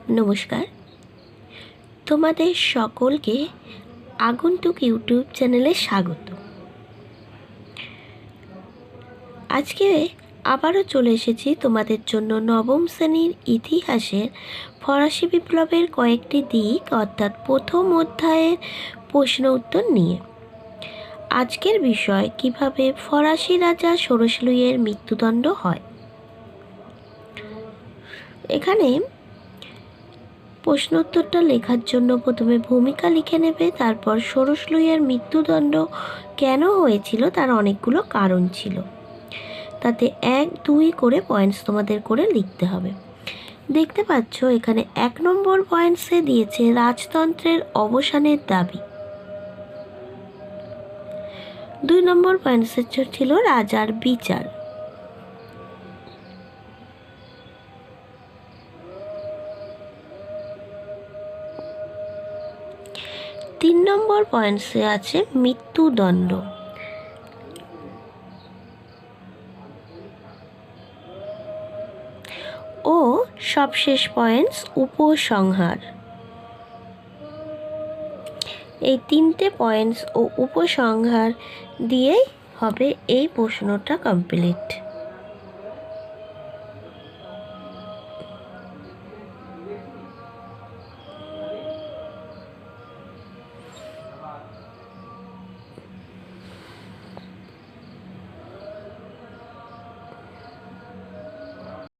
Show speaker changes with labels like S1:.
S1: নমস্কার, তোমাদের সকলকে আগন্তুক ইউটিউব চ্যানেলে স্বাগত। আজকে আবারও চলে এসেছি তোমাদের জন্য নবম শ্রেণীর ইতিহাসের ফরাসি বিপ্লবের কয়েকটি দিক অর্থাৎ প্রথম অধ্যায়ের প্রশ্ন উত্তর নিয়ে। আজকের বিষয় কিভাবে ফরাসি রাজা ষোড়শ লুইয়ের মৃত্যুদণ্ড হয়। এখানে প্রশ্ন উত্তরটা লেখার জন্য প্রথমে ভূমিকা লিখে নেবে, তারপর ষোড়শ লুইয়ের মৃত্যুদণ্ড কেন হয়েছিল তার অনেকগুলো কারণ ছিল, তাতে 1-2 করে পয়েন্টস তোমাদের করে লিখতে হবে। দেখতে পাচ্ছ এখানে 1 নম্বর পয়েন্টসে দিয়েছে রাজতন্ত্রের অবসানের দাবি, 2 নম্বর পয়েন্টসে ছিল রাজার বিচার, 3 নম্বর পয়েন্টসে আছে মৃত্যুদণ্ড, ও সবশেষ পয়েন্টস উপসংহার। এই 3টে পয়েন্টস ও উপসংহার দিয়েই হবে এই প্রশ্নটা কমপ্লিট।